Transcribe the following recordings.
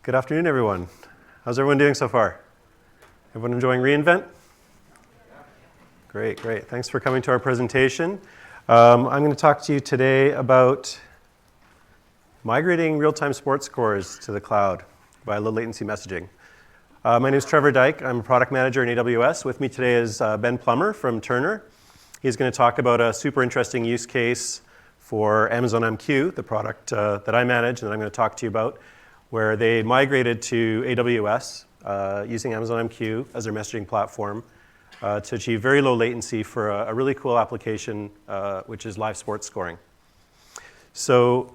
Good afternoon, everyone. How's everyone doing so far? Everyone enjoying reInvent? Great, great. Thanks for coming to our presentation. I'm going to talk to you today about migrating real-time sports scores to the cloud by low-latency messaging. My name is Trevor Dyke. I'm a product manager in AWS. With me today is Ben Plummer from Turner. He's going to talk about a super interesting use case for Amazon MQ, the product that I manage and that I'm going to talk to you about, where they migrated to AWS using Amazon MQ as their messaging platform to achieve very low latency for a really cool application, which is live sports scoring. So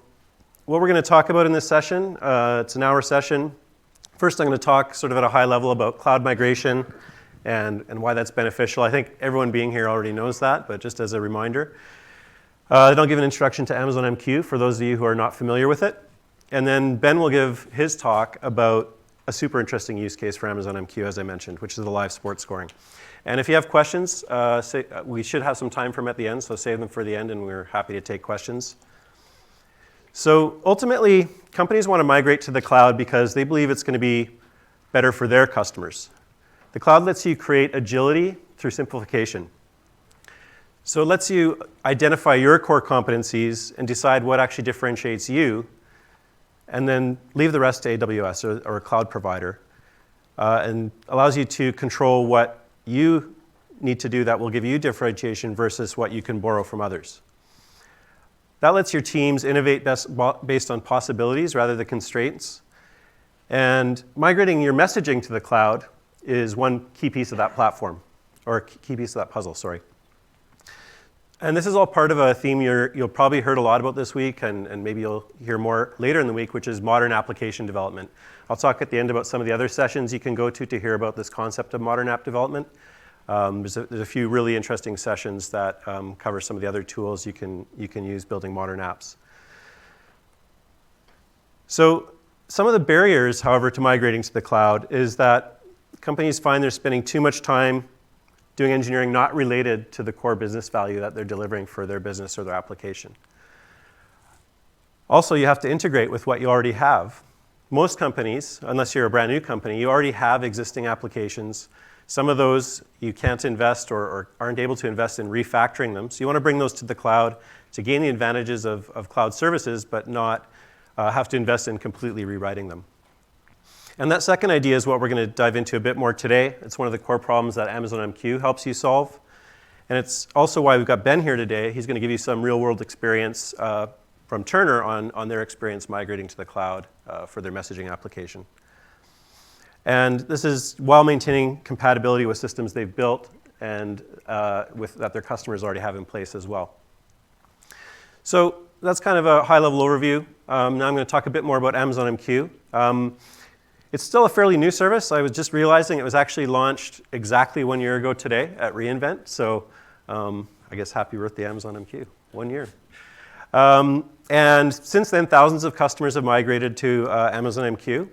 what we're going to talk about in this session, it's an hour session. First, I'm going to talk sort of at a high level about cloud migration and why that's beneficial. I think everyone being here already knows that, but just as a reminder. Then I'll give an introduction to Amazon MQ for those of you who are not familiar with it. And then Ben will give his talk about a super interesting use case for Amazon MQ, as I mentioned, which is the live sports scoring. And if you have questions, we should have some time for them at the end, so save them for the end, and we're happy to take questions. So ultimately, companies want to migrate to the cloud because they believe it's going to be better for their customers. The cloud lets you create agility through simplification. So it lets you identify your core competencies and decide what actually differentiates you, and then leave the rest to AWS or a cloud provider, and allows you to control what you need to do that will give you differentiation versus what you can borrow from others. That lets your teams innovate based on possibilities rather than constraints. And migrating your messaging to the cloud is one key piece of that platform, or key piece of that puzzle, sorry. And this is all part of a theme you'll probably heard a lot about this week, and maybe you'll hear more later in the week, which is modern application development. I'll talk at the end about some of the other sessions you can go to hear about this concept of modern app development. There's a few really interesting sessions that cover some of the other tools you can use building modern apps. So some of the barriers, however, to migrating to the cloud is that companies find they're spending too much time doing engineering not related to the core business value that they're delivering for their business or their application. Also, you have to integrate with what you already have. Most companies, unless you're a brand new company, you already have existing applications. Some of those you can't invest or aren't able to invest in refactoring them. So you want to bring those to the cloud to gain the advantages of cloud services, but not have to invest in completely rewriting them. And that second idea is what we're going to dive into a bit more today. It's one of the core problems that Amazon MQ helps you solve. And it's also why we've got Ben here today. He's going to give you some real-world experience from Turner on their experience migrating to the cloud for their messaging application. And this is while maintaining compatibility with systems they've built and that their customers already have in place as well. So that's kind of a high-level overview. Now I'm going to talk a bit more about Amazon MQ. It's still a fairly new service. I was just realizing it was actually launched exactly 1 year ago today at reInvent. So I guess happy birthday, Amazon MQ, 1 year. And since then, thousands of customers have migrated to Amazon MQ.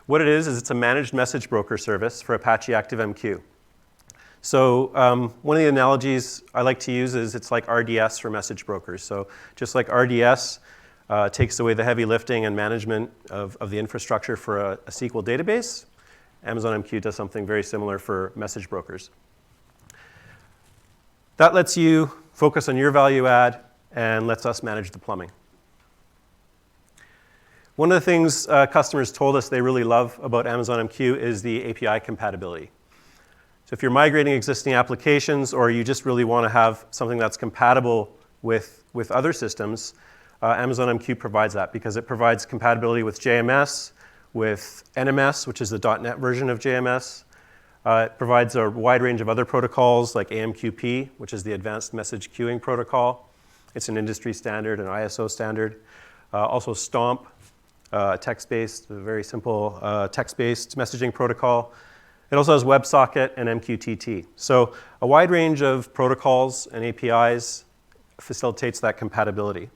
What it is it's a managed message broker service for Apache ActiveMQ. So one of the analogies I like to use is it's like RDS for message brokers. So just like RDS takes away the heavy lifting and management of the infrastructure for a SQL database, Amazon MQ does something very similar for message brokers. That lets you focus on your value add and lets us manage the plumbing. One of the things customers told us they really love about Amazon MQ is the API compatibility. So if you're migrating existing applications or you just really want to have something that's compatible with other systems, Amazon MQ provides that because it provides compatibility with JMS, with NMS, which is the .NET version of JMS. It provides a wide range of other protocols like AMQP, which is the Advanced Message Queuing Protocol. It's an industry standard, an ISO standard. Also STOMP, text-based, a very simple text-based messaging protocol. It also has WebSocket and MQTT. So a wide range of protocols and APIs facilitates that compatibility.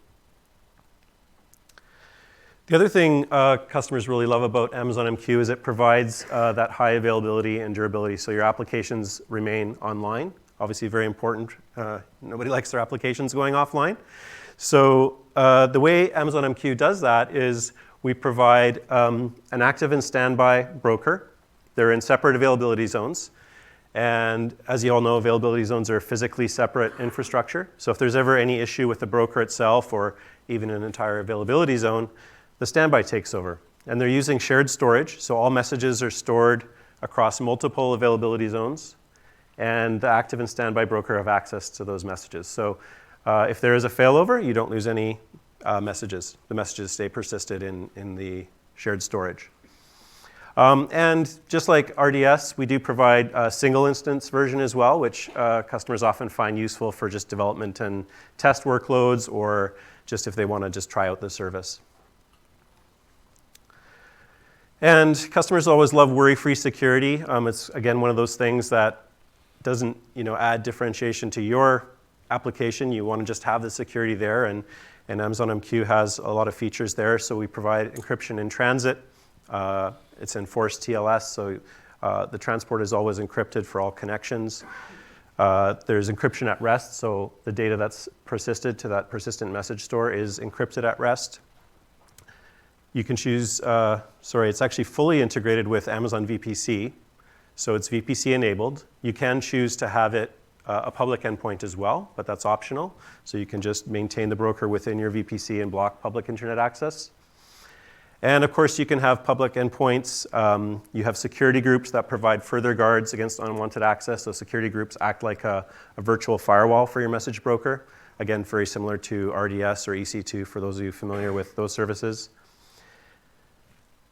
The other thing customers really love about Amazon MQ is it provides that high availability and durability, so your applications remain online. Obviously very important. Nobody likes their applications going offline. So the way Amazon MQ does that is we provide an active and standby broker. They're in separate availability zones. And as you all know, availability zones are physically separate infrastructure. So if there's ever any issue with the broker itself or even an entire availability zone, the standby takes over. And they're using shared storage. So all messages are stored across multiple availability zones. And the active and standby broker have access to those messages. So if there is a failover, you don't lose any messages. The messages stay persisted in the shared storage. And just like RDS, we do provide a single instance version as well, which customers often find useful for just development and test workloads, or just if they want to just try out the service. And customers always love worry-free security. It's, again, one of those things that doesn't add differentiation to your application. You want to just have the security there, and Amazon MQ has a lot of features there. So we provide encryption in transit. It's enforced TLS, so the transport is always encrypted for all connections. There's encryption at rest, so the data that's persisted to that persistent message store is encrypted at rest. You can choose, it's actually fully integrated with Amazon VPC, so it's VPC enabled. You can choose to have it a public endpoint as well, but that's optional. So you can just maintain the broker within your VPC and block public internet access. And of course, you can have public endpoints. You have security groups that provide further guards against unwanted access. So security groups act like a virtual firewall for your message broker. Again, very similar to RDS or EC2 for those of you familiar with those services.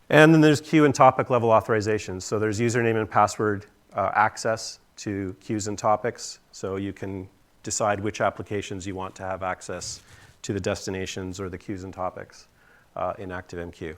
And then there's queue and topic level authorizations. So there's username and password access to queues and topics. So you can decide which applications you want to have access to the destinations or the queues and topics in ActiveMQ.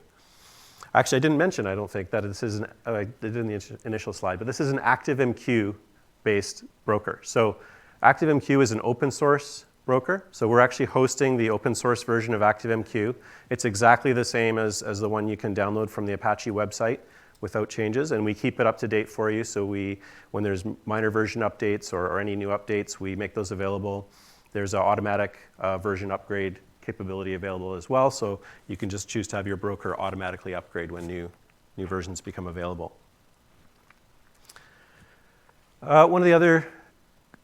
Actually, I didn't mention, I don't think, that this is I did in the initial slide, but this is an ActiveMQ-based broker. So ActiveMQ is an open source broker. So we're actually hosting the open source version of ActiveMQ. It's exactly the same as the one you can download from the Apache website without changes, and we keep it up to date for you. So when there's minor version updates or any new updates, we make those available. There's an automatic version upgrade capability available as well, so you can just choose to have your broker automatically upgrade when new versions become available. One of the other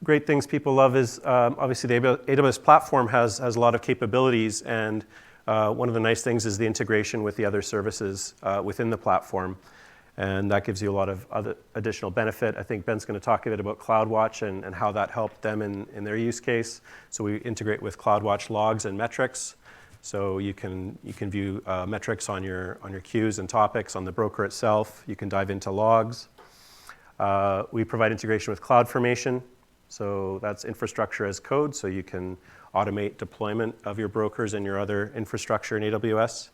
great things people love is obviously the AWS platform has a lot of capabilities, and one of the nice things is the integration with the other services within the platform, and that gives you a lot of other additional benefit. I think Ben's going to talk a bit about CloudWatch and how that helped them in their use case. So we integrate with CloudWatch logs and metrics. So you can view metrics on your queues and topics on the broker itself. You can dive into logs. We provide integration with CloudFormation. So that's infrastructure as code. So you can automate deployment of your brokers and your other infrastructure in AWS.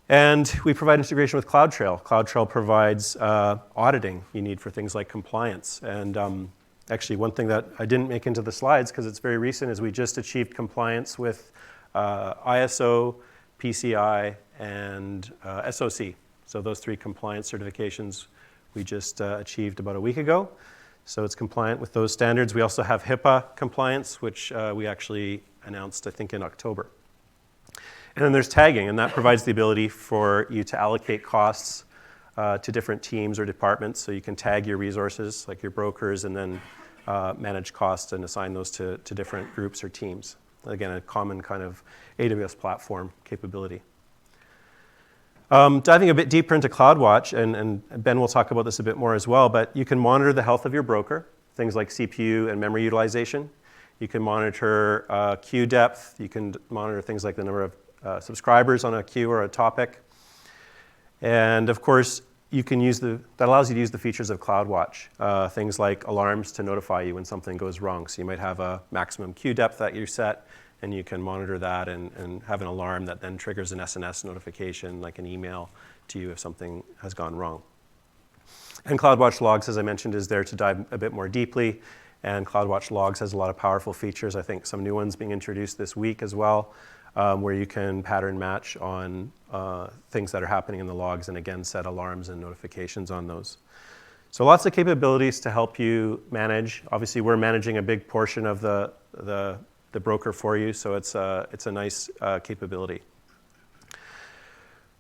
And we provide integration with CloudTrail. CloudTrail provides auditing you need for things like compliance. And actually, one thing that I didn't make into the slides because it's very recent is we just achieved compliance with ISO, PCI, and SOC. So those 3 compliance certifications we just achieved about a week ago. So it's compliant with those standards. We also have HIPAA compliance, which we actually announced, I think, in October. And then there's tagging, and that provides the ability for you to allocate costs to different teams or departments. So you can tag your resources, like your brokers, and then manage costs and assign those to different groups or teams. Again, a common kind of AWS platform capability. Diving a bit deeper into CloudWatch, and Ben will talk about this a bit more as well, but you can monitor the health of your broker, things like CPU and memory utilization. You can monitor queue depth. You can monitor things like the number of subscribers on a queue or a topic. And of course, you can that allows you to use the features of CloudWatch, things like alarms to notify you when something goes wrong. So you might have a maximum queue depth that you set, and you can monitor that and have an alarm that then triggers an SNS notification, like an email to you if something has gone wrong. And CloudWatch Logs, as I mentioned, is there to dive a bit more deeply. And CloudWatch Logs has a lot of powerful features. I think some new ones being introduced this week as well, where you can pattern match on things that are happening in the logs and, again, set alarms and notifications on those. So lots of capabilities to help you manage. Obviously, we're managing a big portion of the broker for you, so it's a nice capability.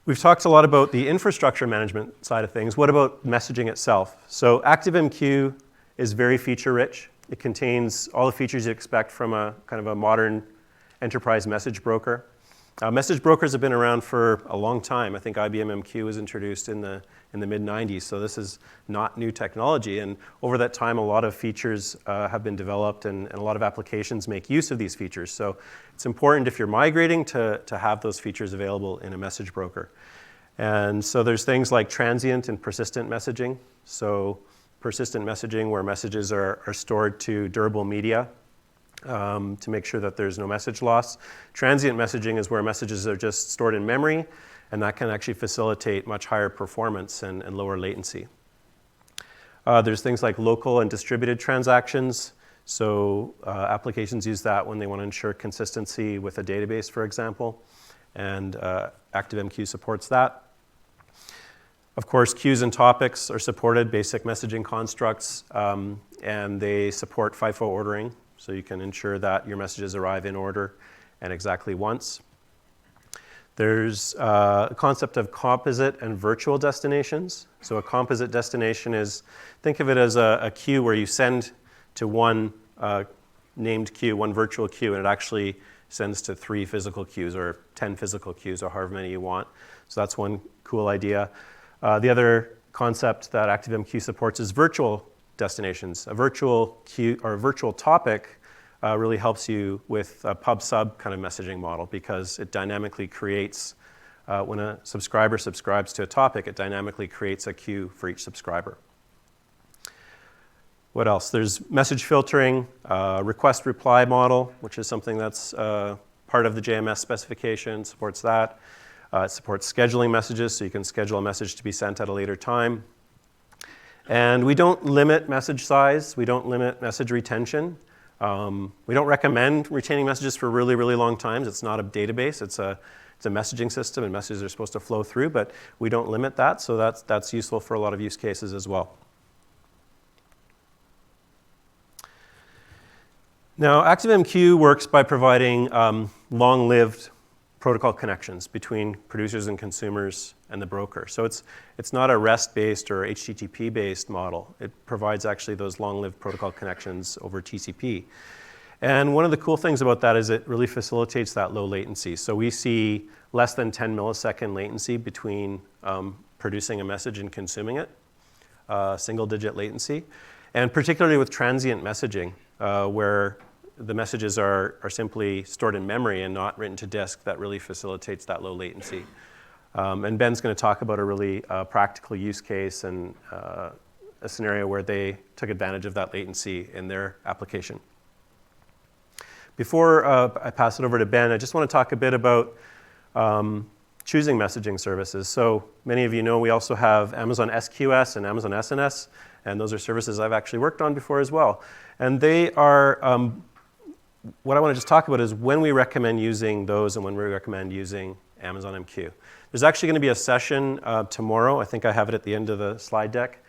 We've talked a lot about the infrastructure management side of things. What about messaging itself? So ActiveMQ is very feature-rich. It contains all the features you expect from a kind of a modern enterprise message broker. Message brokers have been around for a long time. I think IBM MQ was introduced in the mid-90s, so this is not new technology. And over that time, a lot of features have been developed, and a lot of applications make use of these features. So it's important if you're migrating to have those features available in a message broker. And so there's things like transient and persistent messaging. So persistent messaging, where messages are stored to durable media, to make sure that there's no message loss. Transient messaging is where messages are just stored in memory, and that can actually facilitate much higher performance and lower latency. There's things like local and distributed transactions. So applications use that when they want to ensure consistency with a database, for example, and ActiveMQ supports that. Of course, queues and topics are supported, basic messaging constructs, and they support FIFO ordering. So you can ensure that your messages arrive in order and exactly once. There's a concept of composite and virtual destinations. So a composite destination is, think of it as a queue where you send to one named queue, one virtual queue, and it actually sends to 3 physical queues or 10 physical queues or however many you want. So that's one cool idea. The other concept that ActiveMQ supports is virtual destinations. A virtual queue or a virtual topic really helps you with a pub-sub kind of messaging model, because it dynamically creates, when a subscriber subscribes to a topic, it dynamically creates a queue for each subscriber. What else? There's message filtering, request-reply model, which is something that's part of the JMS specification, supports that. It supports scheduling messages, so you can schedule a message to be sent at a later time. And we don't limit message size. We don't limit message retention. We don't recommend retaining messages for really, really long times. It's not a database. It's a messaging system, and messages are supposed to flow through, but we don't limit that, so that's useful for a lot of use cases as well. Now, ActiveMQ works by providing long-lived protocol connections between producers and consumers and the broker. So it's not a REST-based or HTTP-based model. It provides actually those long-lived protocol connections over TCP. And one of the cool things about that is it really facilitates that low latency. So we see less than 10 millisecond latency between producing a message and consuming it, single-digit latency. And particularly with transient messaging, where the messages are simply stored in memory and not written to disk, that really facilitates that low latency. And Ben's going to talk about a really practical use case and a scenario where they took advantage of that latency in their application. Before I pass it over to Ben, I just want to talk a bit about choosing messaging services. So many of you know we also have Amazon SQS and Amazon SNS, and those are services I've actually worked on before as well. And they are, what I want to just talk about is when we recommend using those and when we recommend using Amazon MQ. There's actually going to be a session tomorrow. I think I have it at the end of the slide deck.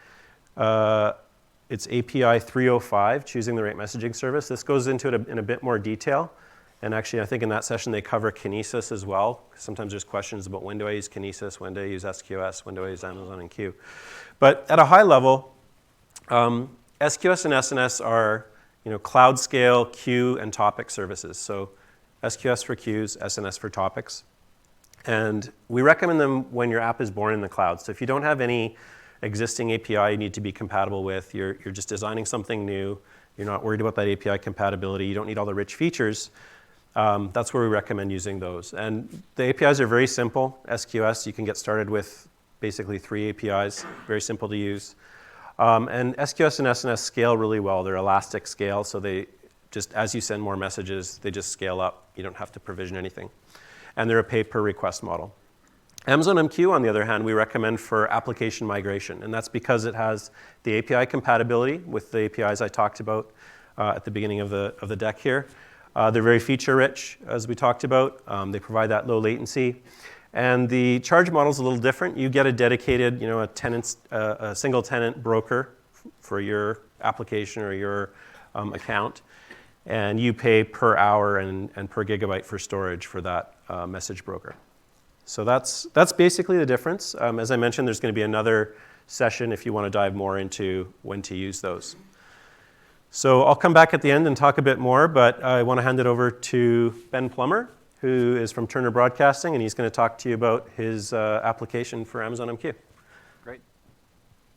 It's API202, choosing the right messaging service. This goes into it in a bit more detail. And actually, I think in that session, they cover Kinesis as well. Sometimes there's questions about when do I use Kinesis, when do I use SQS, when do I use Amazon MQ. But at a high level, SQS and SNS are cloud scale queue and topic services. So SQS for queues, SNS for topics. And we recommend them when your app is born in the cloud. So if you don't have any existing API you need to be compatible with, you're just designing something new, you're not worried about that API compatibility, you don't need all the rich features, that's where we recommend using those. And the APIs are very simple. SQS, you can get started with basically 3 APIs, very simple to use. And SQS and SNS scale really well. They're elastic scale, so they just, as you send more messages, they just scale up. You don't have to provision anything. And they're a pay-per-request model. Amazon MQ, on the other hand, we recommend for application migration, and that's because it has the API compatibility with the APIs I talked about at the beginning of the deck here. They're very feature-rich, as we talked about. They provide that low latency. And the charge model is a little different. You get a dedicated, a single tenant broker for your application or your account, and you pay per hour and per gigabyte for storage for that message broker. So that's basically the difference. As I mentioned, there's going to be another session if you want to dive more into when to use those. So I'll come back at the end and talk a bit more, but I want to hand it over to Ben Plummer, who is from Turner Broadcasting, and he's going to talk to you about his application for Amazon MQ. Great.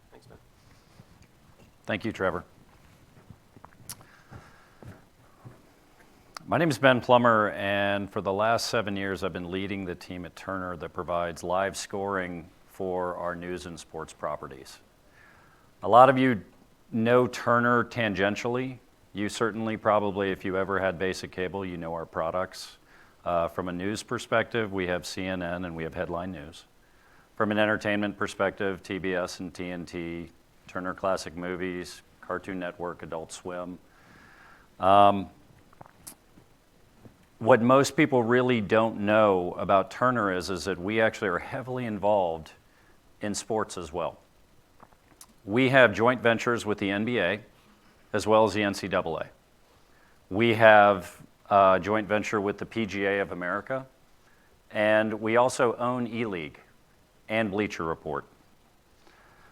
Thanks, Ben. Thank you, Trevor. My name is Ben Plummer, and for the last 7 years, I've been leading the team at Turner that provides live scoring for our news and sports properties. A lot of you know Turner tangentially. You certainly probably, if you ever had basic cable, you know our products. From a news perspective, we have CNN and we have headline news. From an entertainment perspective, TBS and TNT, Turner Classic Movies, Cartoon Network, Adult Swim. What most people really don't know about Turner is that we actually are heavily involved in sports as well. We have joint ventures with the NBA as well as the NCAA. We have a joint venture with the PGA of America, and we also own E-League and Bleacher Report.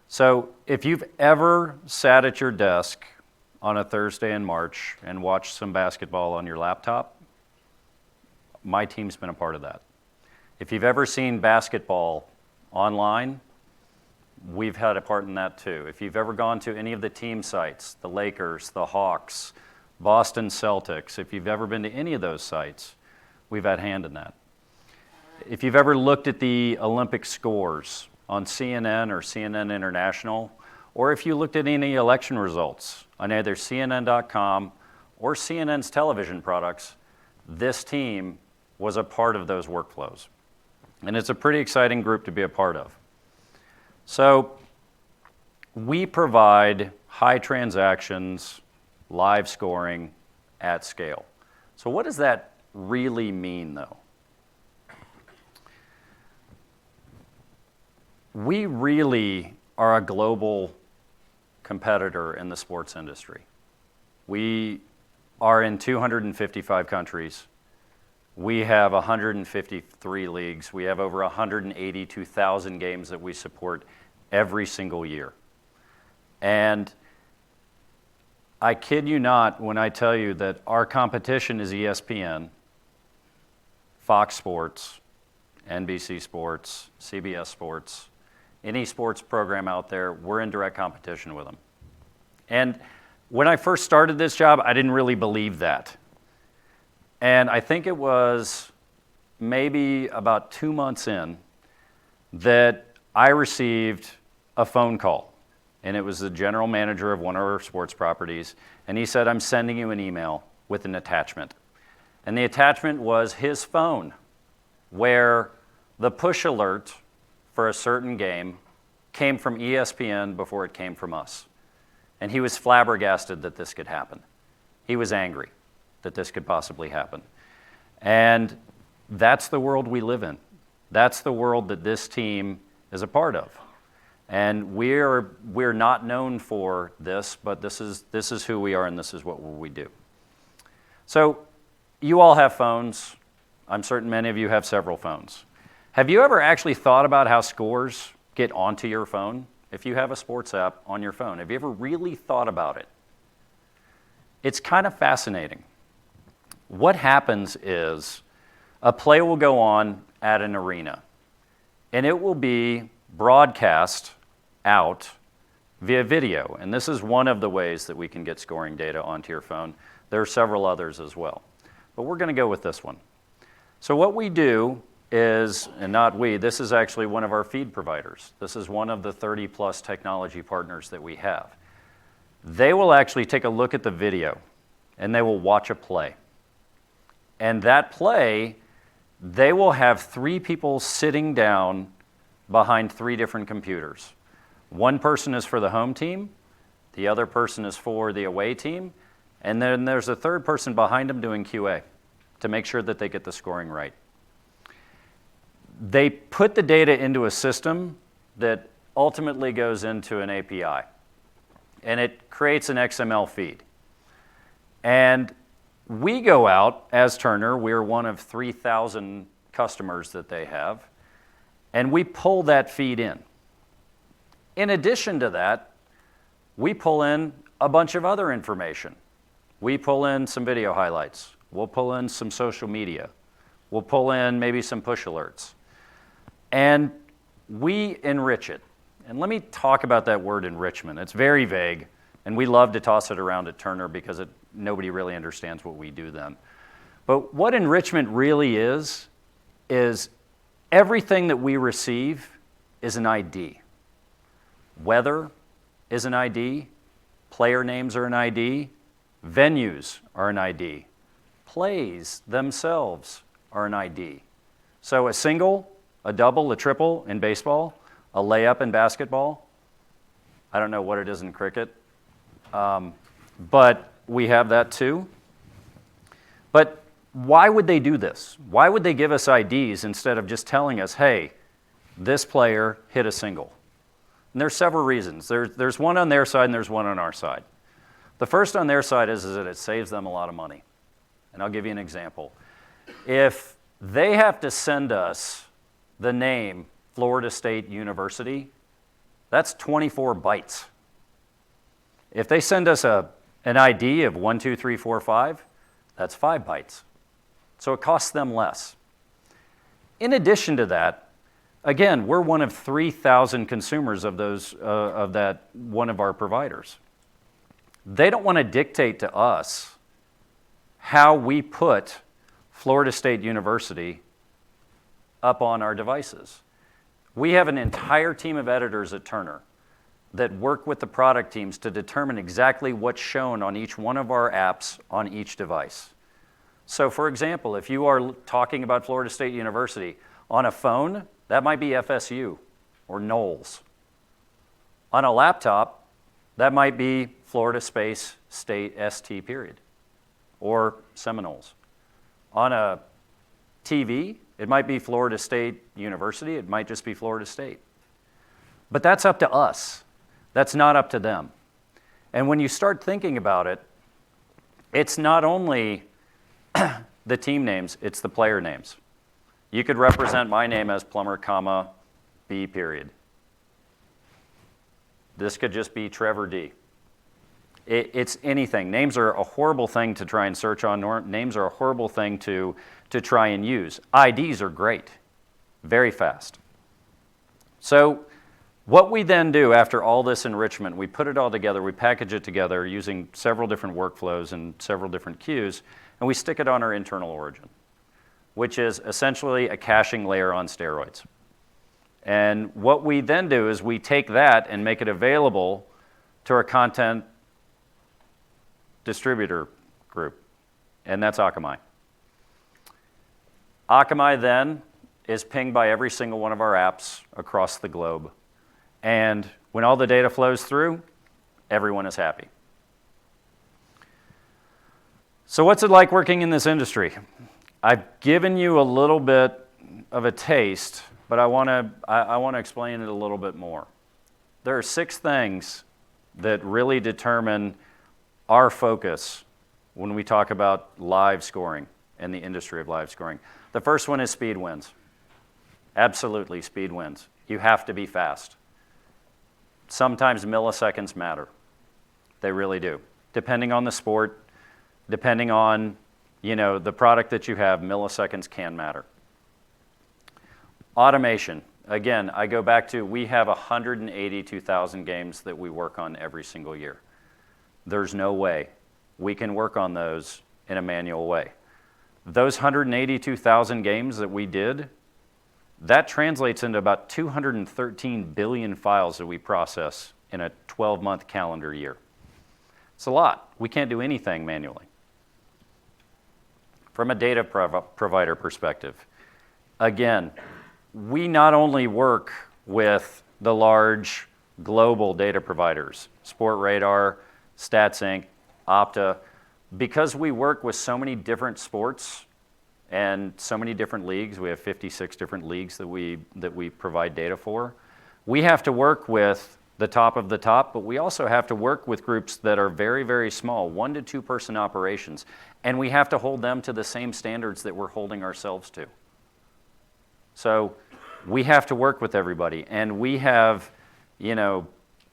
So if you've ever sat at your desk on a Thursday in March and watched some basketball on your laptop, my team's been a part of that. If you've ever seen basketball online, we've had a part in that too. If you've ever gone to any of the team sites, the Lakers, the Hawks, Boston Celtics, if you've ever been to any of those sites, we've had a hand in that. If you've ever looked at the Olympic scores on CNN or CNN International, or if you looked at any election results on either CNN.com or CNN's television products, this team was a part of those workflows. And it's a pretty exciting group to be a part of. So we provide high transactions, live scoring at scale. So what does that really mean, though? We really are a global competitor in the sports industry. We are in 255 countries. We have 153 leagues. We have over 182,000 games that we support every single year. And I kid you not when I tell you that our competition is ESPN, Fox Sports, NBC Sports, CBS Sports, any sports program out there, we're in direct competition with them. And when I first started this job, I didn't really believe that. And I think it was maybe about 2 months in that I received a phone call. And it was the general manager of one of our sports properties. And he said, I'm sending you an email with an attachment. And the attachment was his phone, where the push alert for a certain game came from ESPN before it came from us. And he was flabbergasted that this could happen. He was angry that this could possibly happen. And that's the world we live in. That's the world that this team is a part of. And we're not known for this, but this is who we are and this is what we do. So you all have phones. I'm certain many of you have several phones. Have you ever actually thought about how scores get onto your phone? If you have a sports app on your phone, have you ever really thought about it? It's kind of fascinating. What happens is a play will go on at an arena, and it will be broadcast out via video. And this is one of the ways that we can get scoring data onto your phone. There are several others as well. But we're going to go with this one. So what we do is, and not we, this is actually one of our feed providers. This is one of the 30-plus technology partners that we have. They will actually take a look at the video, and they will watch a play. And that play, they will have 3 people sitting down behind 3 different computers. One person is for the home team, the other person is for the away team, and then there's a third person behind them doing QA to make sure that they get the scoring right. They put the data into a system that ultimately goes into an API, and it creates an XML feed. And we go out as Turner, we're one of 3,000 customers that they have. And we pull that feed in. In addition to that, we pull in a bunch of other information. We pull in some video highlights. We'll pull in some social media. We'll pull in maybe some push alerts. And we enrich it. And let me talk about that word enrichment. It's very vague, and we love to toss it around at Turner because nobody really understands what we do then. But what enrichment really is everything that we receive is an ID. Weather is an ID. Player names are an ID. Venues are an ID. Plays themselves are an ID. So a single, a double, a triple in baseball, a layup in basketball. I don't know what it is in cricket, but we have that too. But why would they do this? Why would they give us IDs instead of just telling us, hey, this player hit a single? And there's several reasons. There's one on their side and there's one on our side. The first on their side is that it saves them a lot of money. And I'll give you an example. If they have to send us the name Florida State University, that's 24 bytes. If they send us an ID of 1, 2, 3, 4, 5, that's 5 bytes. So it costs them less. In addition to that, again, we're one of 3,000 consumers of that one of our providers. They don't want to dictate to us how we put Florida State University up on our devices. We have an entire team of editors at Turner that work with the product teams to determine exactly what's shown on each one of our apps on each device. So for example, if you are talking about Florida State University on a phone, that might be FSU or Knowles. On a laptop, that might be Florida Space State ST period or Seminoles. On a TV, it might be Florida State University. It might just be Florida State. But that's up to us. That's not up to them. And when you start thinking about it, it's not only the team names, it's the player names. You could represent my name as Plummer, comma, B period. This could just be Trevor D. It's anything. Names are a horrible thing to try and search on. Names are a horrible thing to try and use. IDs are great, very fast. So what we then do after all this enrichment, we put it all together, we package it together using several different workflows and several different queues, and we stick it on our internal origin, which is essentially a caching layer on steroids. And what we then do is we take that and make it available to our content distributor group, and that's Akamai. Akamai then is pinged by every single one of our apps across the globe. And when all the data flows through, everyone is happy. So what's it like working in this industry? I've given you a little bit of a taste, but I want to explain it a little bit more. There are 6 things that really determine our focus when we talk about live scoring and the industry of live scoring. The first one is speed wins. Absolutely, speed wins. You have to be fast. Sometimes milliseconds matter. They really do. Depending on the sport, depending on the product that you have, milliseconds can matter. Automation. Again, I go back to we have 182,000 games that we work on every single year. There's no way we can work on those in a manual way. Those 182,000 games that we did, that translates into about 213 billion files that we process in a 12-month calendar year. It's a lot. We can't do anything manually. From a data provider perspective, again, we not only work with the large global data providers, Sportradar, StatsInc, Opta, because we work with so many different sports and so many different leagues. We have 56 different leagues that we provide data for. We have to work with the top of the top, but we also have to work with groups that are very, very small, 1 to 2 person operations, and we have to hold them to the same standards that we're holding ourselves to. So we have to work with everybody. And we have,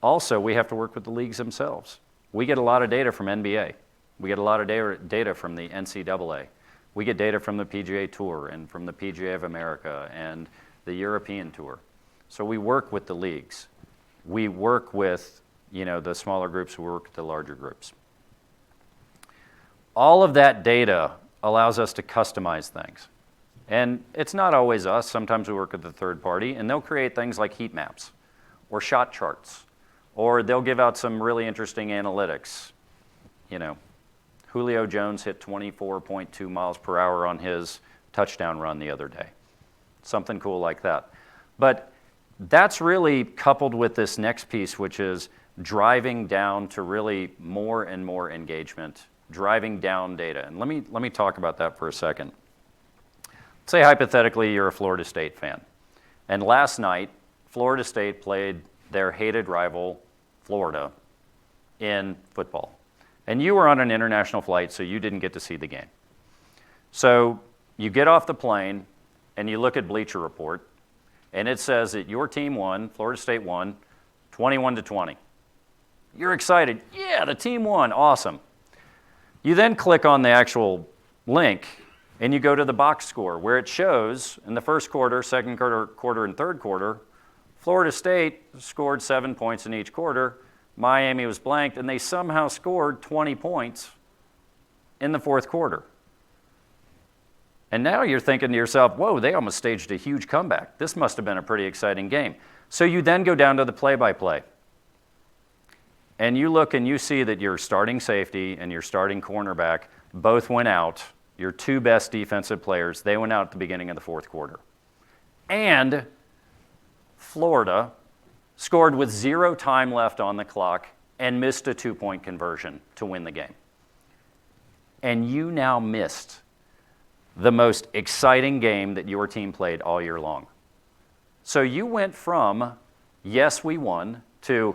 also we have to work with the leagues themselves. We get a lot of data from NBA. We get a lot of data from the NCAA. We get data from the PGA Tour and from the PGA of America and the European Tour. So we work with the leagues. We work with, the smaller groups. We work with the larger groups. All of that data allows us to customize things. And it's not always us. Sometimes we work with a third party, and they'll create things like heat maps or shot charts, or they'll give out some really interesting analytics. Julio Jones hit 24.2 miles per hour on his touchdown run the other day. Something cool like that. But that's really coupled with this next piece, which is driving down to really more and more engagement, driving down data. And let me talk about that for a second. Say hypothetically you're a Florida State fan. And last night, Florida State played their hated rival, Florida, in football. And you were on an international flight, so you didn't get to see the game. So you get off the plane, and you look at Bleacher Report, and it says that your team won, Florida State won, 21-20. You're excited. Yeah, the team won. Awesome. You then click on the actual link, and you go to the box score, where it shows in the first quarter, second quarter, and third quarter, Florida State scored 7 points in each quarter. Miami was blanked, and they somehow scored 20 points in the fourth quarter. And now you're thinking to yourself, whoa, they almost staged a huge comeback. This must have been a pretty exciting game. So you then go down to the play-by-play. And you look and you see that your starting safety and your starting cornerback both went out. Your two best defensive players, they went out at the beginning of the fourth quarter. And Florida scored with 0 time left on the clock and missed a 2-point conversion to win the game. And you now missed the most exciting game that your team played all year long. So you went from, yes, we won, to,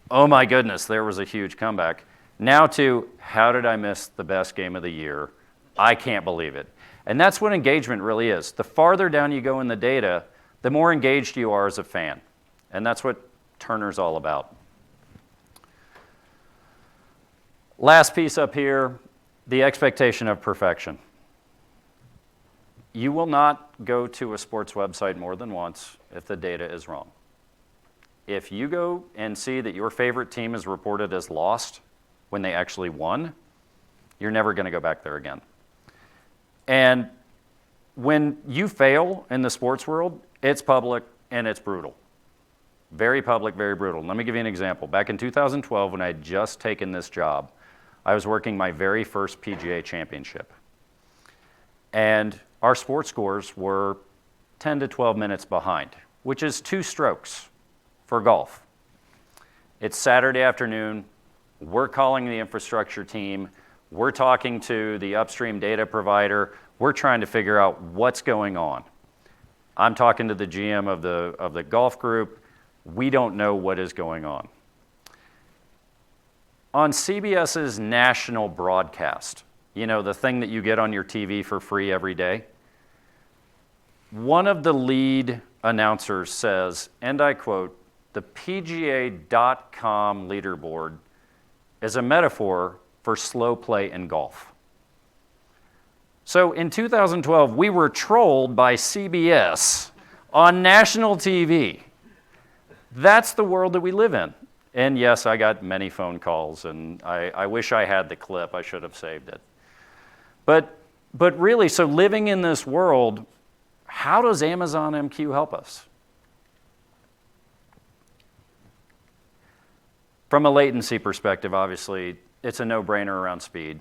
oh my goodness, there was a huge comeback, now to, how did I miss the best game of the year? I can't believe it. And that's what engagement really is. The farther down you go in the data, the more engaged you are as a fan. And that's what Turner's all about. Last piece up here, the expectation of perfection. You will not go to a sports website more than once if the data is wrong. If you go and see that your favorite team is reported as lost when they actually won, you're never going to go back there again. And when you fail in the sports world, it's public and it's brutal. Very public, very brutal. Let me give you an example. Back in 2012, when I had just taken this job, I was working my very first PGA championship. And our sports scores were 10 to 12 minutes behind, which is 2 strokes for golf. It's Saturday afternoon. We're calling the infrastructure team. We're talking to the upstream data provider. We're trying to figure out what's going on. I'm talking to the GM of the golf group. We don't know what is going on. On CBS's national broadcast, the thing that you get on your TV for free every day, one of the lead announcers says, and I quote, "The PGA.com leaderboard is a metaphor for slow play in golf." So in 2012, we were trolled by CBS on national TV. That's the world that we live in. And yes, I got many phone calls, and I wish I had the clip. I should have saved it. But really, so living in this world, how does Amazon MQ help us? From a latency perspective, obviously, it's a no-brainer around speed.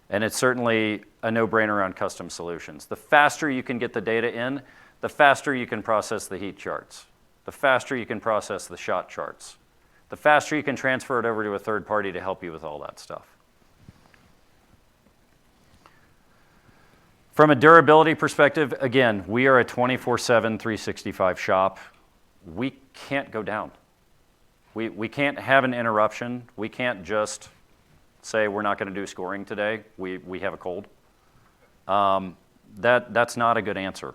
And it's certainly a no-brainer around custom solutions. The faster you can get the data in, the faster you can process the heat charts. The faster you can process the shot charts. The faster you can transfer it over to a third party to help you with all that stuff. From a durability perspective, again, we are a 24/7, 365 shop. We can't go down. We can't have an interruption. We can't just say we're not going to do scoring today. We have a cold. That's not a good answer.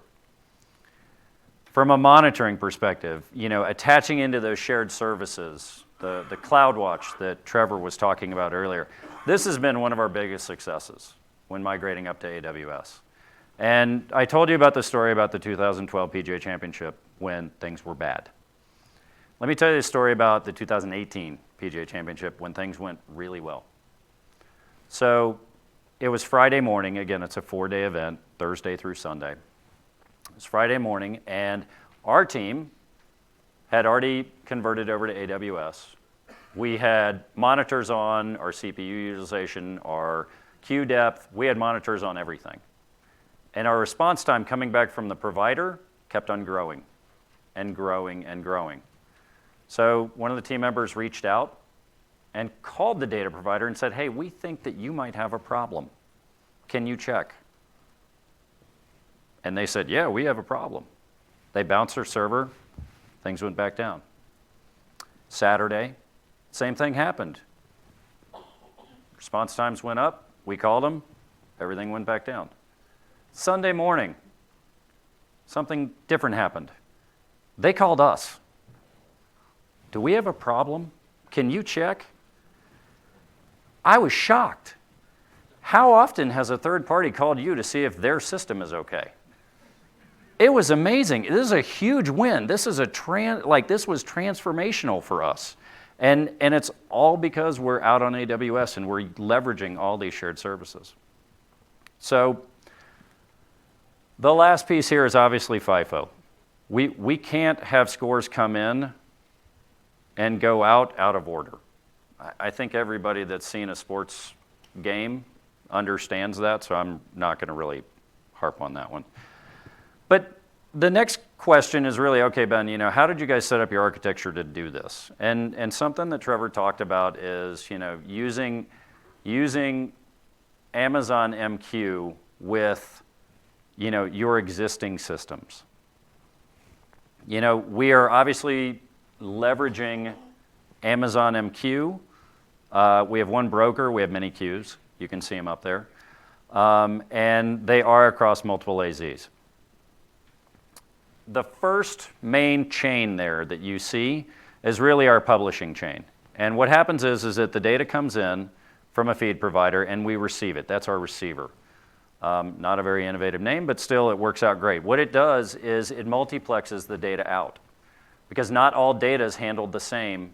From a monitoring perspective, attaching into those shared services, the CloudWatch that Trevor was talking about earlier, this has been one of our biggest successes when migrating up to AWS. And I told you about the story about the 2012 PGA Championship when things were bad. Let me tell you the story about the 2018 PGA Championship when things went really well. So it was Friday morning. Again, it's a 4-day event, Thursday through Sunday. It was Friday morning, and our team had already converted over to AWS. We had monitors on, our CPU utilization, our queue depth. We had monitors on everything. And our response time coming back from the provider kept on growing and growing and growing. So one of the team members reached out and called the data provider and said, hey, we think that you might have a problem. Can you check? And they said, yeah, we have a problem. They bounced their server. Things went back down. Saturday, same thing happened. Response times went up. We called them. Everything went back down. Sunday morning, something different happened. They called us. Do we have a problem? Can you check? I was shocked. How often has a third party called you to see if their system is okay? It was amazing. This is a huge win. This is this was transformational for us. And it's all because we're out on AWS and we're leveraging all these shared services. So the last piece here is obviously FIFO. We can't have scores come in and go out of order. I think everybody that's seen a sports game understands that, so I'm not going to really harp on that one. But the next question is really, okay, Ben, how did you guys set up your architecture to do this? And something that Trevor talked about is, using Amazon MQ with, your existing systems. We are obviously leveraging Amazon MQ. We have one broker. We have many queues. You can see them up there. And they are across multiple AZs. The first main chain there that you see is really our publishing chain. And what happens is that the data comes in from a feed provider and we receive it. That's our receiver. Not a very innovative name, but still it works out great. What it does is it multiplexes the data out because not all data is handled the same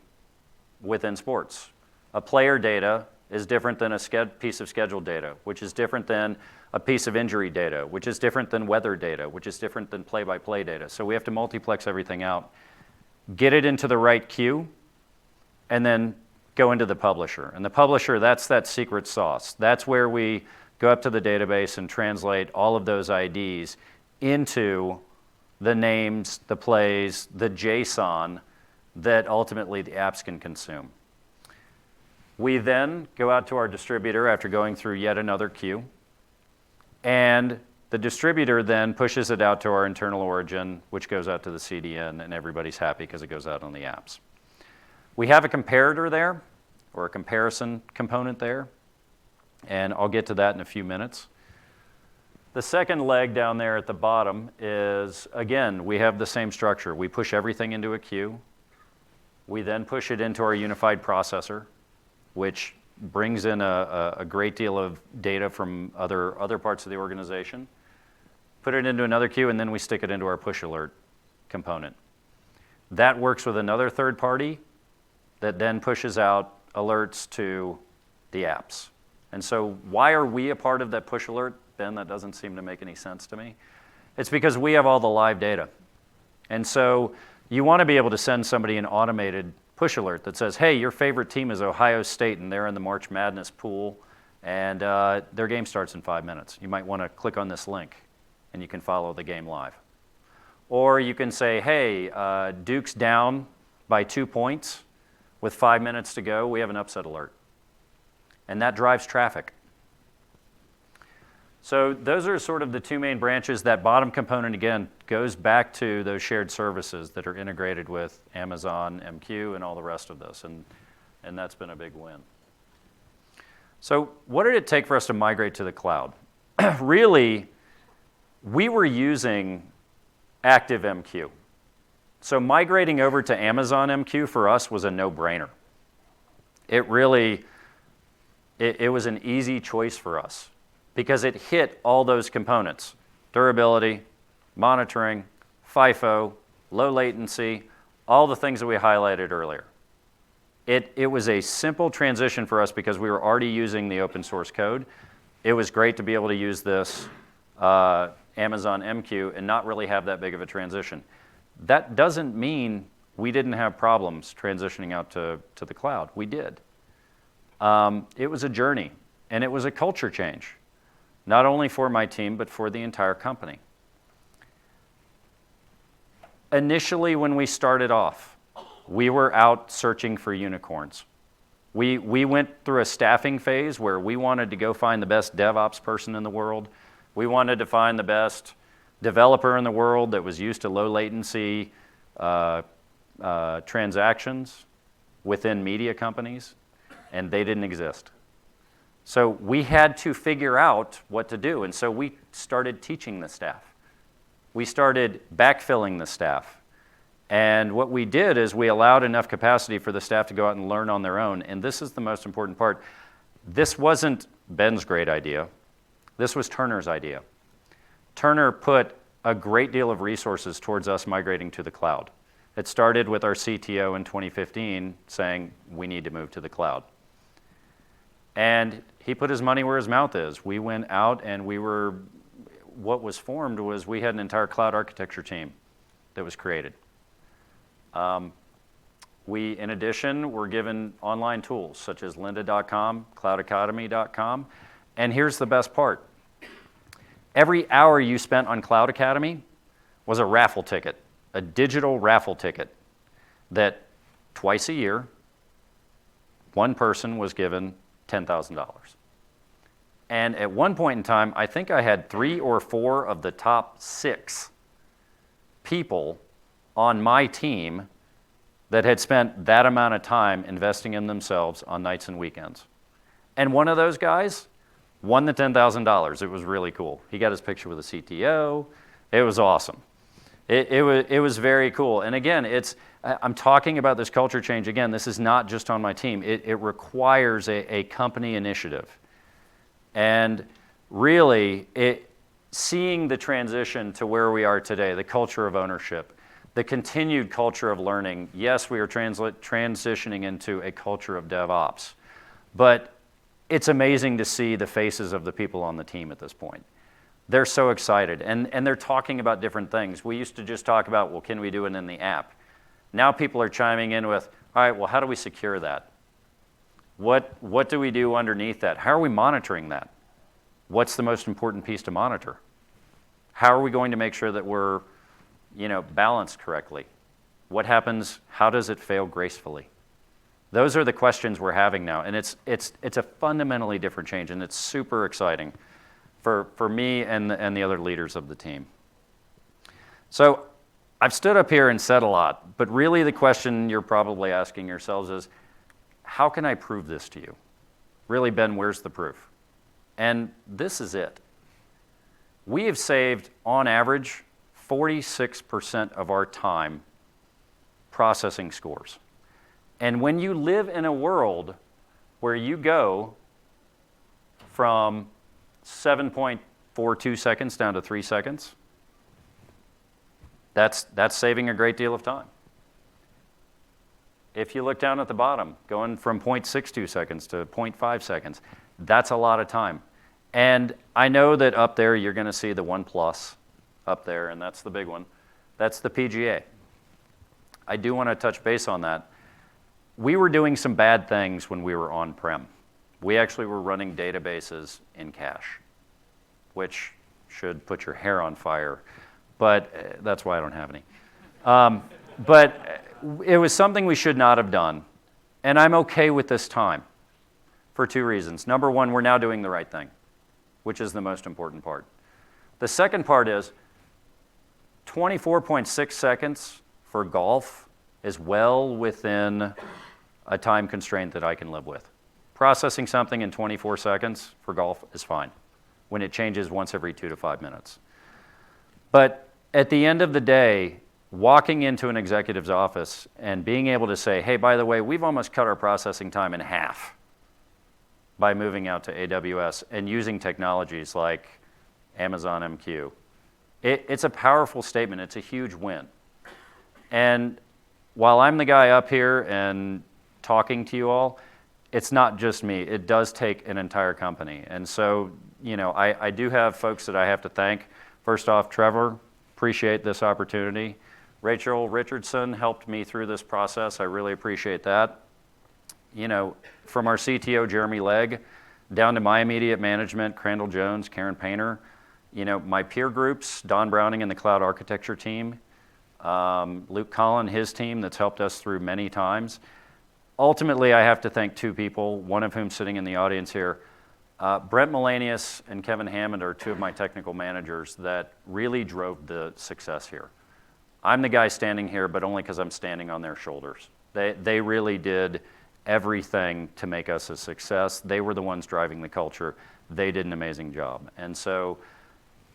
within sports. A player data is different than a piece of scheduled data, which is different than a piece of injury data, which is different than weather data, which is different than play-by-play data. So we have to multiplex everything out, get it into the right queue, and then go into the publisher. And the publisher, that's that secret sauce. That's where we go up to the database and translate all of those IDs into the names, the plays, the JSON that ultimately the apps can consume. We then go out to our distributor after going through yet another queue, and the distributor then pushes it out to our internal origin, which goes out to the CDN, and everybody's happy because it goes out on the apps. We have a comparator there, or a comparison component there, and I'll get to that in a few minutes. The second leg down there at the bottom is, again, we have the same structure. We push everything into a queue. We then push it into our unified processor, which brings in a great deal of data from other parts of the organization. Put it into another queue, and then we stick it into our push alert component. That works with another third party that then pushes out alerts to the apps. And so why are we a part of that push alert? Ben, that doesn't seem to make any sense to me. It's because we have all the live data. And so you want to be able to send somebody an automated push alert that says, hey, your favorite team is Ohio State, and they're in the March Madness pool, and their game starts in 5 minutes. You might want to click on this link, and you can follow the game live. Or you can say, hey, Duke's down by 2 points with 5 minutes to go. We have an upset alert. And that drives traffic. So those are sort of the two main branches. That bottom component, again, goes back to those shared services that are integrated with Amazon MQ and all the rest of this, and that's been a big win. So what did it take for us to migrate to the cloud? Really, we were using ActiveMQ. So migrating over to Amazon MQ for us was a no-brainer. It really, it was an easy choice for us because it hit all those components: durability, monitoring, FIFO, low latency, all the things that we highlighted earlier. It was a simple transition for us because we were already using the open source code. It was great to be able to use this Amazon MQ and not really have that big of a transition. That doesn't mean we didn't have problems transitioning out to the cloud. We did. It was a journey, and it was a culture change, not only for my team, but for the entire company. Initially, when we started off, we were out searching for unicorns. We went through a staffing phase where we wanted to go find the best DevOps person in the world. We wanted to find the best developer in the world that was used to low latency transactions within media companies, and they didn't exist. So we had to figure out what to do, and so we started teaching the staff. We started backfilling the staff. And what we did is we allowed enough capacity for the staff to go out and learn on their own. And this is the most important part. This wasn't Ben's great idea. This was Turner's idea. Turner put a great deal of resources towards us migrating to the cloud. It started with our CTO in 2015 saying, we need to move to the cloud. And he put his money where his mouth is. We went out and what was formed was we had an entire cloud architecture team that was created. We, in addition, were given online tools such as lynda.com, cloudacademy.com, and here's the best part. Every hour you spent on Cloud Academy was a raffle ticket, a digital raffle ticket that twice a year, one person was given $10,000. And at one point in time, I think I had 3 or 4 of the top 6 people on my team that had spent that amount of time investing in themselves on nights and weekends. And one of those guys won the $10,000. It was really cool. He got his picture with the CTO. It was awesome. It was very cool. And again, I'm talking about this culture change. Again, this is not just on my team. It requires a company initiative. And really, seeing the transition to where we are today, the culture of ownership, the continued culture of learning. Yes, we are transitioning into a culture of DevOps, but it's amazing to see the faces of the people on the team at this point. They're so excited, and they're talking about different things. We used to just talk about, well, can we do it in the app? Now people are chiming in with, all right, well, how do we secure that? What do we do underneath that? How are we monitoring that? What's the most important piece to monitor? How are we going to make sure that we're balanced correctly? What happens? How does it fail gracefully? Those are the questions we're having now, and it's a fundamentally different change, and it's super exciting for me and the other leaders of the team. So I've stood up here and said a lot, but really the question you're probably asking yourselves is, how can I prove this to you? Really, Ben, where's the proof? And this is it. We have saved, on average, 46% of our time processing scores. And when you live in a world where you go from 7.42 seconds down to 3 seconds, that's saving a great deal of time. If you look down at the bottom, going from 0.62 seconds to 0.5 seconds, that's a lot of time. And I know that up there you're going to see the OnePlus up there, and that's the big one. That's the PGA. I do want to touch base on that. We were doing some bad things when we were on-prem. We actually were running databases in cache, which should put your hair on fire, but that's why I don't have any. But it was something we should not have done, and I'm okay with this time for 2 reasons. Number one, we're now doing the right thing, which is the most important part. The second part is 24.6 seconds for golf is well within a time constraint that I can live with. Processing something in 24 seconds for golf is fine when it changes once every 2 to 5 minutes. But at the end of the day, walking into an executive's office and being able to say, hey, by the way, we've almost cut our processing time in half by moving out to AWS and using technologies like Amazon MQ. It's a powerful statement. It's a huge win. And while I'm the guy up here and talking to you all, it's not just me. It does take an entire company. And so, I do have folks that I have to thank. First off, Trevor, appreciate this opportunity. Rachel Richardson helped me through this process. I really appreciate that. From our CTO, Jeremy Legg, down to my immediate management, Crandall Jones, Karen Painter, my peer groups, Don Browning and the cloud architecture team, Luke Collin, his team that's helped us through many times. Ultimately, I have to thank two people, one of whom sitting in the audience here. Brent Melanius and Kevin Hammond are two of my technical managers that really drove the success here. I'm the guy standing here, but only because I'm standing on their shoulders. They really did everything to make us a success. They were the ones driving the culture. They did an amazing job. And so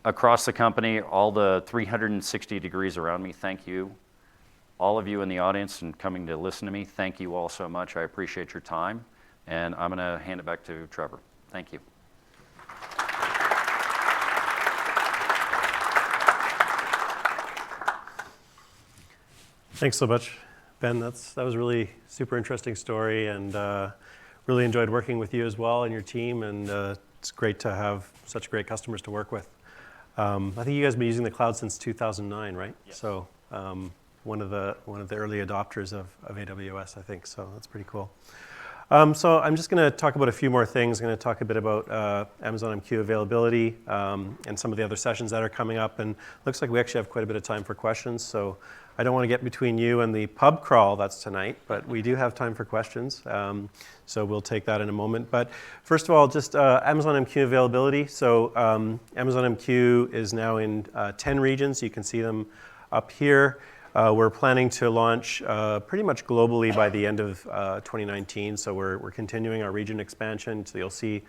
across the company, all the 360 degrees around me, thank you. All of you in the audience and coming to listen to me, thank you all so much. I appreciate your time. And I'm going to hand it back to Trevor. Thank you. Thanks so much, Ben. That was a really super interesting story, and really enjoyed working with you as well and your team. And it's great to have such great customers to work with. I think you guys have been using the cloud since 2009, right? Yes. So one of the early adopters of AWS, I think. So that's pretty cool. So I'm just going to talk about a few more things. I'm going to talk a bit about Amazon MQ availability and some of the other sessions that are coming up. And looks like we actually have quite a bit of time for questions. So I don't want to get between you and the pub crawl that's tonight, but we do have time for questions. So we'll take that in a moment. But first of all, just Amazon MQ availability. So Amazon MQ is now in 10 regions. You can see them up here. We're planning to launch pretty much globally by the end of 2019. So we're continuing our region expansion. So you'll see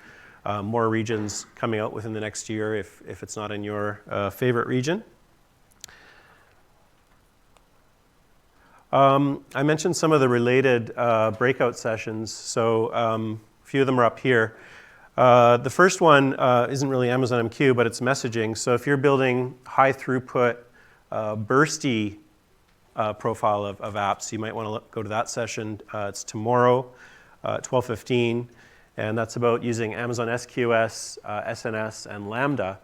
more regions coming out within the next year if it's not in your favorite region. I mentioned some of the related breakout sessions. So a few of them are up here. The first one isn't really Amazon MQ, but it's messaging. So if you're building high throughput, bursty profile of apps, you might want to go to that session. It's tomorrow at 12:15, and that's about using Amazon SQS, SNS, and Lambda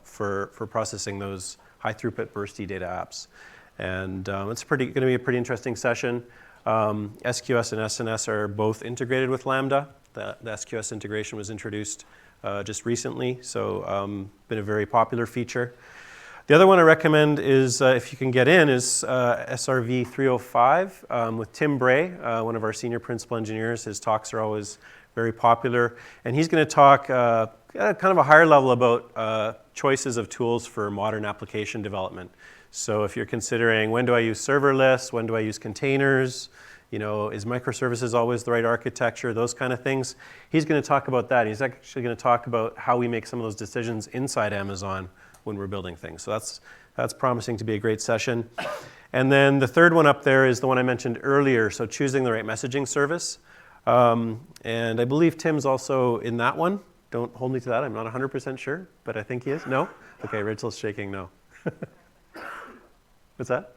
for processing those high throughput bursty data apps. And it's going to be a pretty interesting session. SQS and SNS are both integrated with Lambda. The SQS integration was introduced just recently, so been a very popular feature. The other one I recommend is, if you can get in, is SRV 305 with Tim Bray, one of our senior principal engineers. His talks are always very popular. And he's going to talk at kind of a higher level about choices of tools for modern application development. So if you're considering, when do I use serverless? When do I use containers? Is microservices always the right architecture? Those kind of things. He's going to talk about that. He's actually going to talk about how we make some of those decisions inside Amazon when we're building things. So that's promising to be a great session. And then the third one up there is the one I mentioned earlier, so choosing the right messaging service. And I believe Tim's also in that one. Don't hold me to that. I'm not 100% sure, but I think he is. No? Okay, Rachel's shaking no. What's that?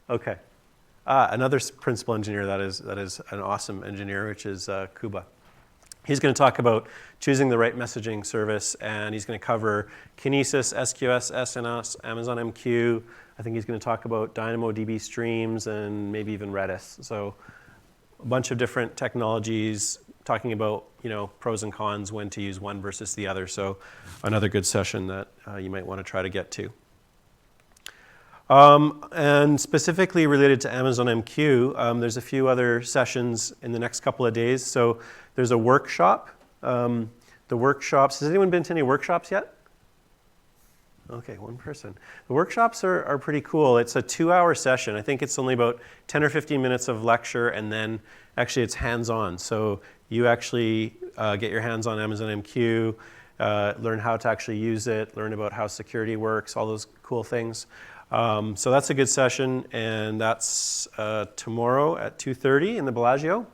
Okay. Another principal engineer that is an awesome engineer, which is Kuba. He's going to talk about choosing the right messaging service, and he's going to cover Kinesis, SQS, SNS, Amazon MQ. I think he's going to talk about DynamoDB streams and maybe even Redis. So a bunch of different technologies, talking about pros and cons, when to use one versus the other. So another good session that you might want to try to get to. And specifically related to Amazon MQ, there's a few other sessions in the next couple of days. So there's a workshop. The workshops, has anyone been to any workshops yet? Okay, one person. The workshops are pretty cool. It's a 2-hour session. I think it's only about 10 or 15 minutes of lecture, and then actually it's hands-on. So you actually get your hands on Amazon MQ, learn how to actually use it, learn about how security works, all those cool things. So that's a good session, and that's tomorrow at 2:30 in the Bellagio.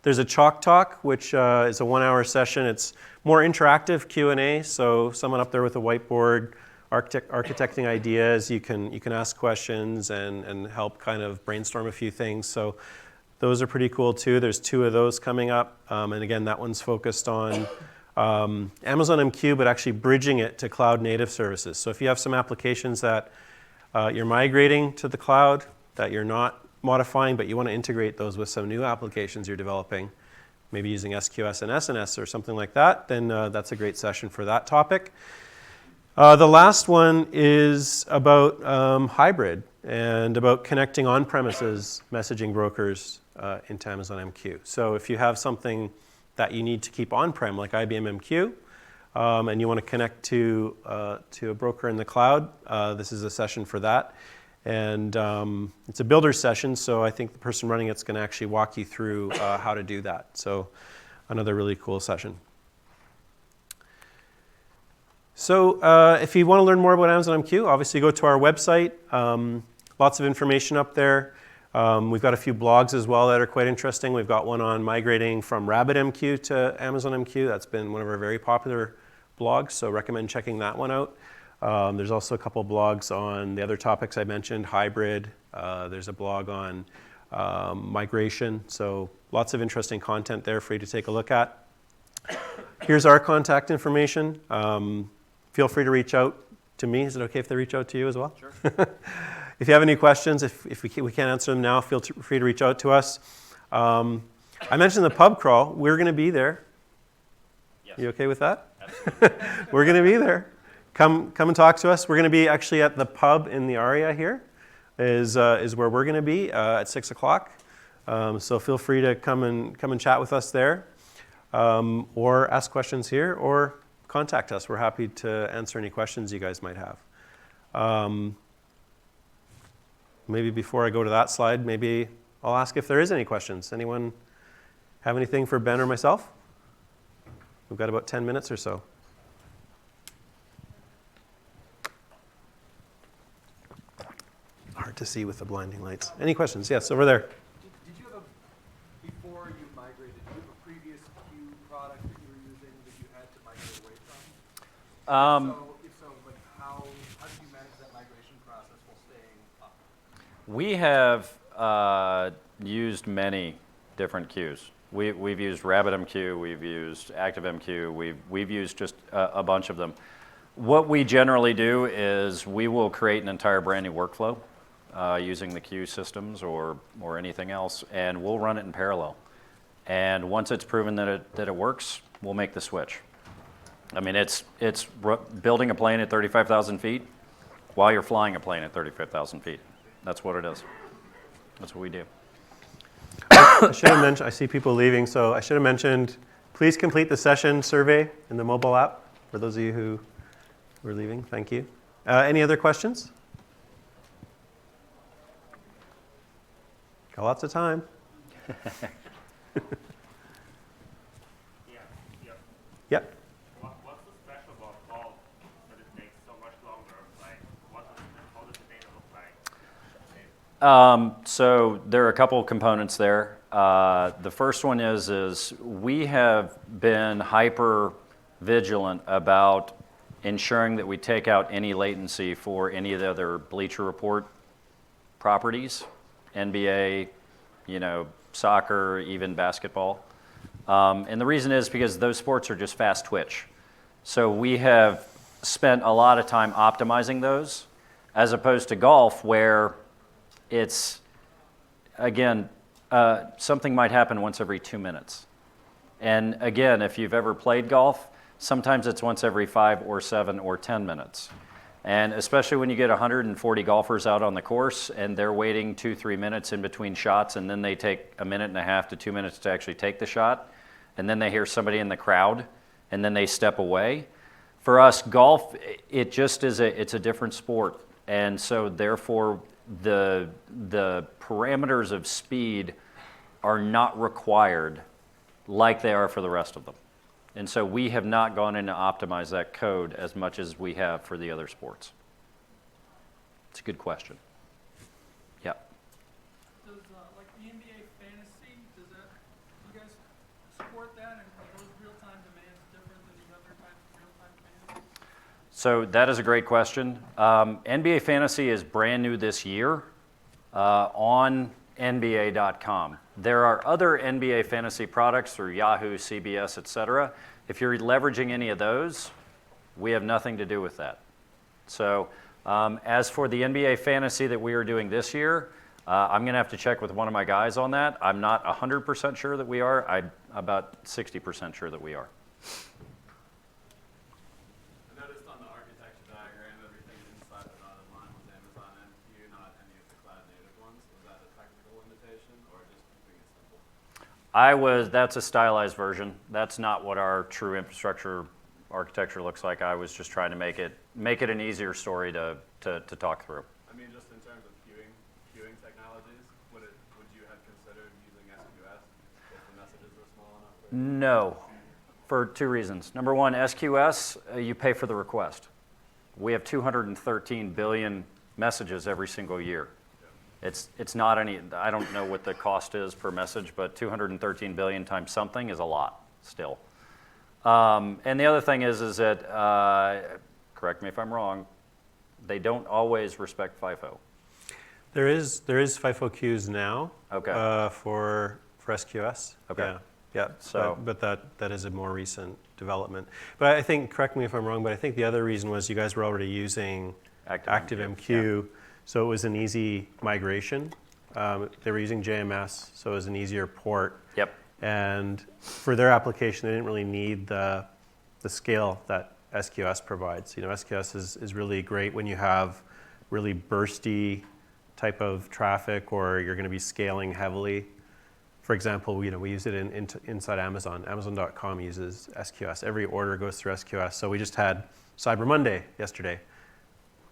There's a Chalk Talk, which is a 1-hour session. It's more interactive Q&A, so someone up there with a whiteboard architecting ideas. You can ask questions and help kind of brainstorm a few things. So those are pretty cool too. There's 2 of those coming up, and again, that one's focused on Amazon MQ, but actually bridging it to cloud native services. So if you have some applications that you're migrating to the cloud that you're not modifying, but you want to integrate those with some new applications you're developing, maybe using SQS and SNS or something like that, then that's a great session for that topic. The last one is about hybrid and about connecting on-premises messaging brokers into Amazon MQ. So if you have something that you need to keep on-prem, like IBM MQ, and you want to connect to a broker in the cloud, this is a session for that. And it's a builder session, so I think the person running it's going to actually walk you through how to do that. So another really cool session. So if you want to learn more about Amazon MQ, obviously go to our website. Lots of information up there. We've got a few blogs as well that are quite interesting. We've got one on migrating from RabbitMQ to Amazon MQ. That's been one of our very popular blogs, so recommend checking that one out. There's also a couple blogs on the other topics I mentioned, hybrid. There's a blog on migration. So lots of interesting content there for you to take a look at. Here's our contact information. Feel free to reach out to me. Is it okay if they reach out to you as well? Sure. If you have any questions, if we can't answer them now, feel free to reach out to us. I mentioned the pub crawl. We're going to be there. Yes. You okay with that? Absolutely. We're going to be there. Come and talk to us. We're going to be actually at the pub in the Aria here, is where we're going to be at 6 o'clock. So feel free to come and chat with us there, or ask questions here, or contact us. We're happy to answer any questions you guys might have. Maybe before I go to that slide, maybe I'll ask if there is any questions. Anyone have anything for Ben or myself? We've got about 10 minutes or so. Hard to see with the blinding lights. Any questions? Yes, over there. Did you have before you migrated, did you have a previous Q product that you were using that you had to migrate away from? If so, like how did you manage that migration process while staying up? We have used many different queues. We've used RabbitMQ, we've used ActiveMQ, we've used just a bunch of them. What we generally do is we will create an entire brand new workflow using the queue systems or anything else, and we'll run it in parallel. And once it's proven that it works, we'll make the switch. I mean, it's building a plane at 35,000 feet while you're flying a plane at 35,000 feet. That's what it is. That's what we do. I should have mentioned, I see people leaving, so I should have mentioned, please complete the session survey in the mobile app for those of you who were leaving. Thank you. Any other questions? Got lots of time. Yep. What's so special about golf that it takes so much longer? Like, how does the data look like? So there are a couple of components there. The first one is we have been hyper vigilant about ensuring that we take out any latency for any of the other Bleacher Report properties, NBA, soccer, even basketball. And the reason is because those sports are just fast twitch. So we have spent a lot of time optimizing those, as opposed to golf where it's, again, something might happen once every 2 minutes. And again, if you've ever played golf, sometimes it's once every 5 or 7 or 10 minutes. And especially when you get 140 golfers out on the course and they're waiting 2-3 minutes in between shots, and then they take a minute and a half to 2 minutes to actually take the shot, and then they hear somebody in the crowd, and then they step away. For us, golf, it just is it's a different sport. And so therefore, the parameters of speed are not required like they are for the rest of them. And so we have not gone in to optimize that code as much as we have for the other sports. It's a good question. Yeah. Does like the NBA fantasy, do you guys support that, and are those real-time demands different than the other types of real-time demands? So that is a great question. NBA Fantasy is brand new this year on NBA.com. There are other NBA Fantasy products through Yahoo, CBS, et cetera. If you're leveraging any of those, we have nothing to do with that. So as for the NBA Fantasy that we are doing this year, I'm going to have to check with one of my guys on that. I'm not 100% sure that we are. I'm about 60% sure that we are. I noticed on the architecture diagram, everything inside the dotted line was Amazon MQ, not any of the cloud native ones. Was that a technical limitation or just keeping it simple? That's a stylized version. That's not what our true infrastructure architecture looks like. I was just trying to make it an easier story to talk through. I mean, just in terms of queuing technologies, would you have considered using SQS if the messages were small enough? No, for two reasons. Number one, SQS, you pay for the request. We have 213 billion messages every single year. It's not any, I don't know what the cost is per message, but 213 billion times something is a lot still. And the other thing is that, correct me if I'm wrong, they don't always respect FIFO. There is FIFO queues now. Okay. For SQS. Okay. Yeah. Yeah. So- but that is a more recent development. But I think, correct me if I'm wrong, but I think the other reason was you guys were already using ActiveMQ, so it was an easy migration. They were using JMS, so it was an easier port. Yep. And for their application, they didn't really need the scale that SQS provides. You know, SQS is really great when you have really bursty type of traffic, or you're going to be scaling heavily. For example, we use it inside Amazon. Amazon.com uses SQS. Every order goes through SQS. So we just had Cyber Monday yesterday.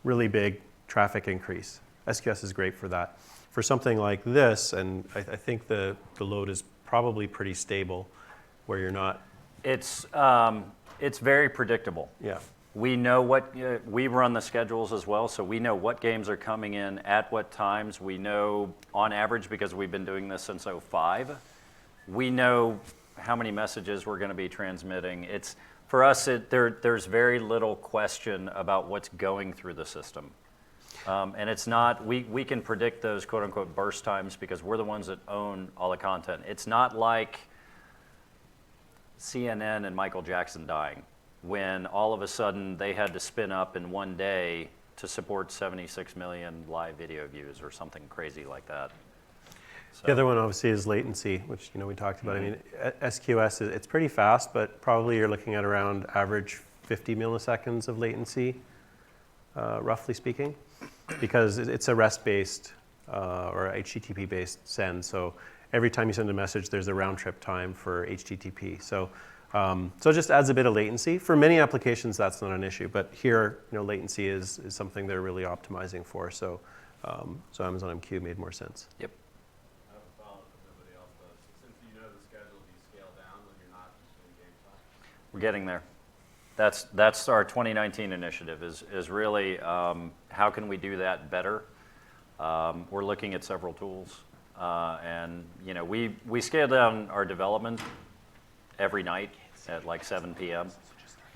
Really big traffic increase. SQS is great for that. For something like this, and I think the load is probably pretty stable, where you're not. It's very predictable. Yeah. We know we run the schedules as well, so we know what games are coming in at what times. We know on average, because we've been doing this since 2005, we know how many messages we're going to be transmitting. For us, there's very little question about what's going through the system. And it's not, we can predict those quote unquote burst times because we're the ones that own all the content. It's not like CNN and Michael Jackson dying, when all of a sudden they had to spin up in one day to support 76 million live video views or something crazy like that. So. The other one obviously is latency, which we talked about. Mm-hmm. I mean, SQS, it's pretty fast, but probably you're looking at around average 50 milliseconds of latency, roughly speaking, because it's a REST-based or HTTP-based send. So every time you send a message, there's a round trip time for HTTP. So it just adds a bit of latency. For many applications, that's not an issue, but here, latency is something they're really optimizing for. So Amazon MQ made more sense. Yep. I have a follow-up if nobody else does. Since you know the schedule, do you scale down when you're not in game time? We're getting there. That's our 2019 initiative. Is really how can we do that better? We're looking at several tools, and we scale down our development every night at like 7 p.m.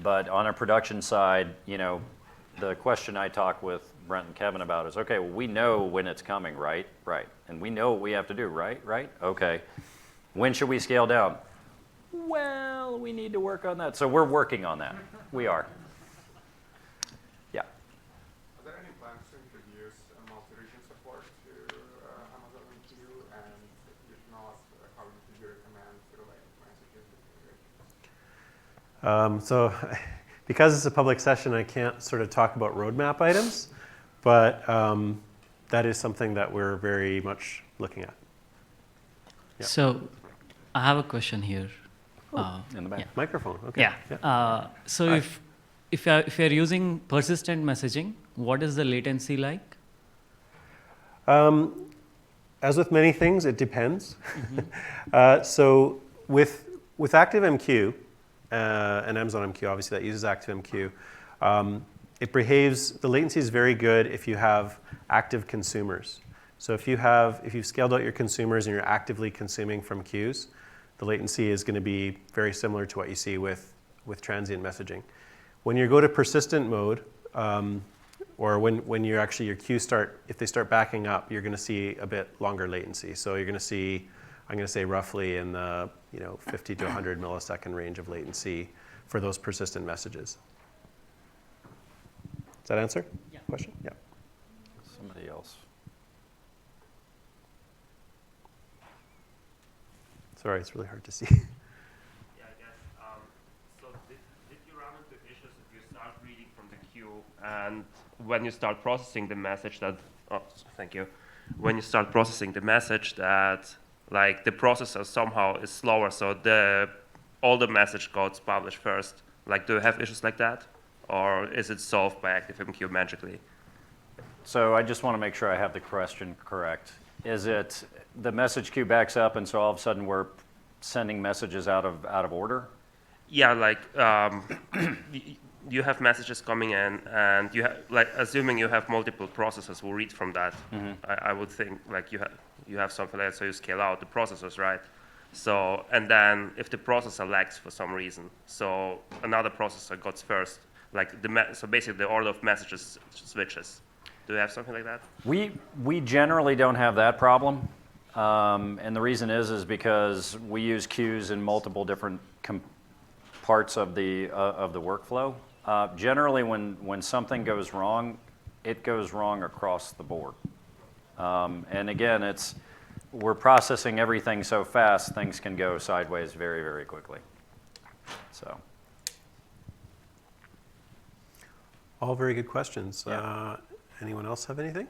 But on a production side, the question I talk with Brent and Kevin about is, okay, well, we know when it's coming, right? Right. And we know what we have to do, right? Right? Okay. When should we scale down? Well, we need to work on that. So we're working on that. We are. Yeah. Are there any plans to introduce multi-region support to Amazon MQ? And if not, how would you recommend related messages? So because it's a public session, I can't sort of talk about roadmap items, but that is something that we're very much looking at. Yeah. So I have a question here. In the back. Yeah. Microphone, okay. Yeah. So if you're using persistent messaging, what is the latency like? As with many things, it depends. Mm-hmm. So with ActiveMQ and Amazon MQ, obviously that uses ActiveMQ, the latency is very good if you have active consumers. So if you've scaled out your consumers and you're actively consuming from queues, the latency is going to be very similar to what you see with transient messaging. When you go to persistent mode, or when you're actually your queues if they start backing up, you're going to see a bit longer latency. So you're going to see, I'm going to say roughly in the 50 to 100 millisecond range of latency for those persistent messages. Does that answer? Yeah. Question? Yeah. Somebody else. Sorry, it's really hard to see. Yeah, I guess. So did you run into issues if you start reading from the queue and when you start processing the message that, thank you. When you start processing the message that like the processor somehow is slower, so all the message codes published first. Like, do you have issues like that? Or is it solved by ActiveMQ magically? So I just want to make sure I have the question correct. Is it the message queue backs up and so all of a sudden we're sending messages out of order? Yeah, like you have messages coming in, and you like assuming you have multiple processors who read from that. Mm-hmm. I would think like you have something like that, so you scale out the processors, right? So and then if the processor lags for some reason, so another processor goes first. Like so basically the order of messages switches. Do you have something like that? We generally don't have that problem, and the reason is because we use queues in multiple different parts of the workflow. Generally, when something goes wrong, it goes wrong across the board. And again, we're processing everything so fast, things can go sideways very, very quickly. So. All very good questions. Yeah. Anyone else have anything?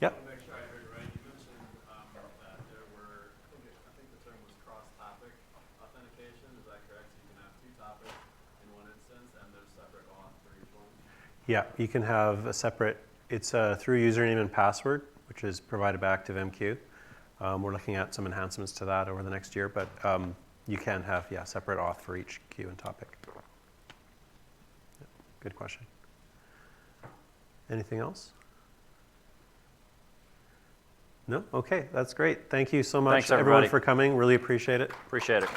Yep. To make sure I heard right, you mentioned that there were, I think the term was cross-topic authentication. Is that correct? So you can have two topics in one instance, and there's separate auth for each one? Yeah, you can have a separate, it's through username and password, which is provided by ActiveMQ. We're looking at some enhancements to that over the next year, but you can have, separate auth for each queue and topic. Yeah, good question. Anything else? No? Okay, that's great. Thank you so much, Thanks, everyone, everybody. for coming. Really appreciate it. Appreciate it.